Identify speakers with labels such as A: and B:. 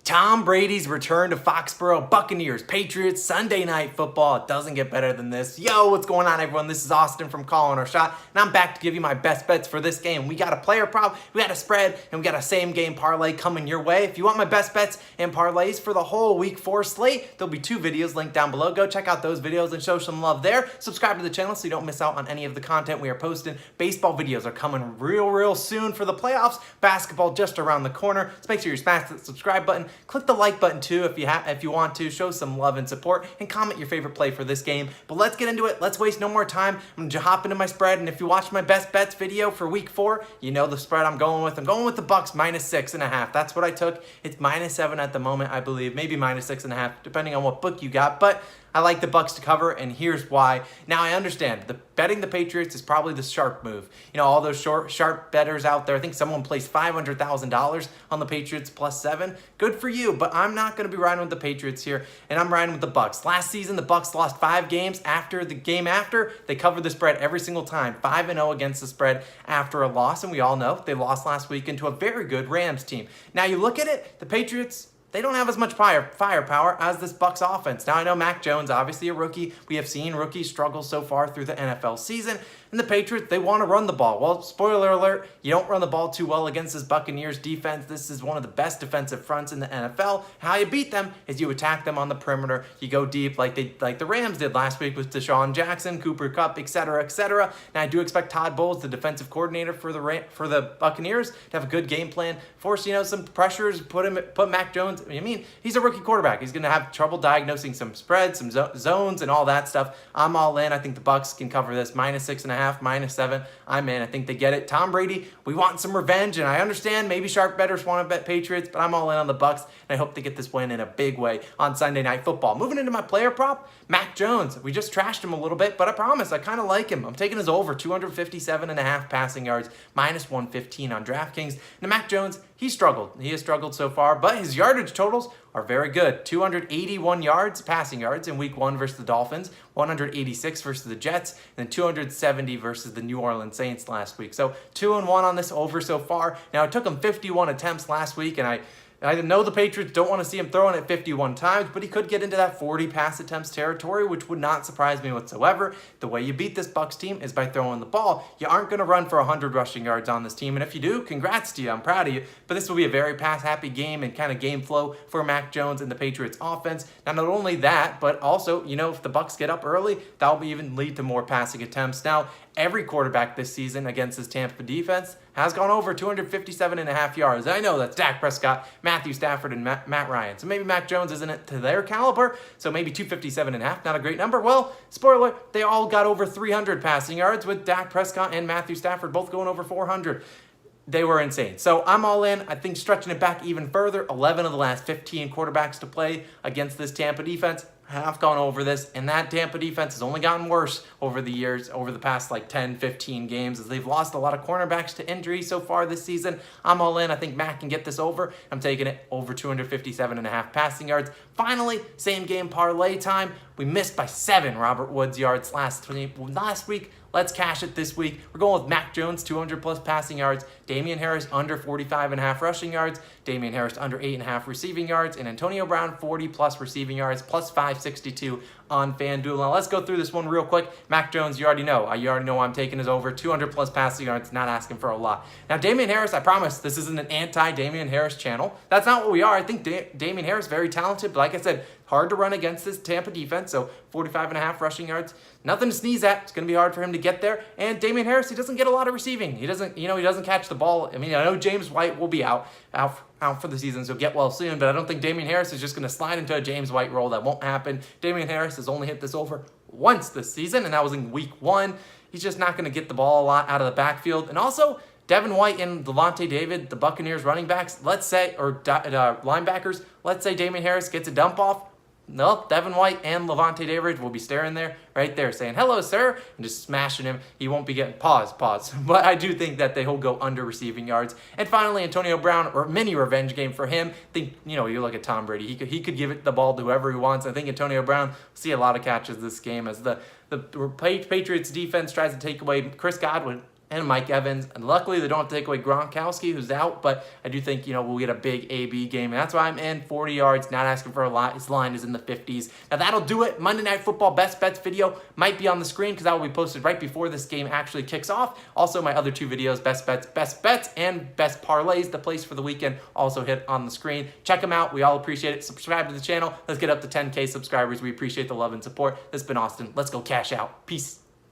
A: Tom Brady's return to Foxboro, Buccaneers, Patriots, Sunday Night Football. It doesn't get better than this. Yo, what's going on, everyone? This is Austin from Calling Our Shot, and I'm back to give you my best bets for this game. We got a player prop, we got a spread, and we got a same game parlay coming your way. If you want my best bets and parlays for the whole Week 4 slate, there'll be 2 videos linked down below. Go check out those videos and show some love there. Subscribe to the channel so you don't miss out on any of the content we are posting. Baseball videos are coming real soon for the playoffs. Basketball just around the corner. So make sure you smash that subscribe button. Click the like button too if you want to. Show some love and support and comment your favorite play for this game. But let's get into it. Let's waste no more time. I'm gonna hop into my spread, and if you watch my best bets video for Week 4, you know the spread I'm going with. I'm going with the Bucs -6.5. That's what I took. It's -7 at the moment, I believe. Maybe -6.5, depending on what book you got. But I like the Bucs to cover, and here's why. Now, I understand betting the Patriots is probably the sharp move. You know, all those sharp bettors out there. I think someone placed $500,000 on the Patriots +7. Good for you, but I'm not going to be riding with the Patriots here, and I'm riding with the Bucs. Last season, the Bucs lost 5 games. After the game after, they covered the spread every single time. 5-0 against the spread after a loss, and we all know they lost last week into a very good Rams team. Now, you look at it, the Patriots, they don't have as much firepower as this Bucs offense. Now, I know Mac Jones, obviously a rookie. We have seen rookies struggle so far through the NFL season. And the Patriots, they want to run the ball. Well, spoiler alert, you don't run the ball too well against this Buccaneers defense. This is one of the best defensive fronts in the NFL. How you beat them is you attack them on the perimeter. You go deep like the Rams did last week with Deshaun Jackson, Cooper Kupp, etc., etc. Now, I do expect Todd Bowles, the defensive coordinator for the Buccaneers, to have a good game plan. Force, some pressures, put Mac Jones. I mean, he's a rookie quarterback. He's going to have trouble diagnosing some spreads, some zones, and all that stuff. I'm all in. I think the Bucs can cover this -6.5, -7. I'm in. I think they get it. Tom Brady, we want some revenge, and I understand maybe sharp bettors want to bet Patriots, but I'm all in on the Bucs, and I hope they get this win in a big way on Sunday Night Football. Moving into my player prop, Mac Jones. We just trashed him a little bit, but I promise I kind of like him. I'm taking his over 257.5 passing yards, -115 on DraftKings. Now, Mac Jones, he struggled. He has struggled so far, but his yardage totals are very good. 281 yards, passing yards in Week 1 versus the Dolphins, 186 versus the Jets, and then 270 versus the New Orleans Saints last week. So 2-1 on this over so far. Now, it took him 51 attempts last week, and I know the Patriots don't want to see him throwing it 51 times, but he could get into that 40 pass attempts territory, which would not surprise me whatsoever. The way you beat this Bucs team is by throwing the ball. You aren't going to run for 100 rushing yards on this team, and if you do, congrats to you. I'm proud of you. But this will be a very pass-happy game and kind of game flow for Mac Jones and the Patriots offense. Now, not only that, but also, if the Bucs get up early, that will even lead to more passing attempts. Now, every quarterback this season against this Tampa defense has gone over 257.5 yards. I know that's Dak Prescott, Matthew Stafford, and Matt Ryan. So maybe Mac Jones isn't to their caliber, so maybe 257.5, not a great number. Well, spoiler, they all got over 300 passing yards with Dak Prescott and Matthew Stafford both going over 400. They were insane. So I'm all in. I think stretching it back even further, 11 of the last 15 quarterbacks to play against this Tampa defense have gone over this, and that Tampa defense has only gotten worse over the years, over the past 10, 15 games, as they've lost a lot of cornerbacks to injury so far this season. I'm all in. I think Mac can get this over. I'm taking it over 257.5 passing yards. Finally, same game parlay time. We missed by 7 Robert Woods yards last week. Let's cash it this week. We're going with Mac Jones, 200+ passing yards, Damian Harris under 45.5 rushing yards, Damian Harris under 8.5 receiving yards, and Antonio Brown 40+ receiving yards, +562 on FanDuel. Now, let's go through this one real quick. Mac Jones, you already know I'm taking his over 200+ passing yards, not asking for a lot. Now, Damian Harris, I promise this isn't an anti-Damian Harris channel. That's not what we are. I think Damian Harris, very talented, but like I said, hard to run against this Tampa defense, so 45.5 rushing yards. Nothing to sneeze at. It's going to be hard for him to get there. And Damian Harris, he doesn't get a lot of receiving. He doesn't catch the ball. I mean, I know James White will be out for the season, so get well soon, but I don't think Damian Harris is just going to slide into a James White role. That won't happen. Damian Harris has only hit this over once this season, and that was in Week 1. He's just not going to get the ball a lot out of the backfield. And also, Devin White and Levante David, the Buccaneers running backs, linebackers, let's say Damian Harris gets a dump off. No, Devin White and Levante David will be staring there, right there, saying, "Hello, sir," and just smashing him. He won't be getting pause. But I do think that he'll go under receiving yards. And finally, Antonio Brown, or mini revenge game for him. I think, you look at Tom Brady. He could give it the ball to whoever he wants. I think Antonio Brown will see a lot of catches this game as the Patriots defense tries to take away Chris Godwin. and Mike Evans. And luckily, they don't have to take away Gronkowski, who's out, but I do think, we'll get a big AB game. And that's why I'm in 40 yards, not asking for a lot. His line is in the 50s. Now, that'll do it. Monday Night Football best bets video might be on the screen because that will be posted right before this game actually kicks off. Also, my other 2 videos, best bets, and best parlays, the place for the weekend, also hit on the screen. Check them out. We all appreciate it. Subscribe to the channel. Let's get up to 10K subscribers. We appreciate the love and support. This has been Austin. Let's go cash out. Peace.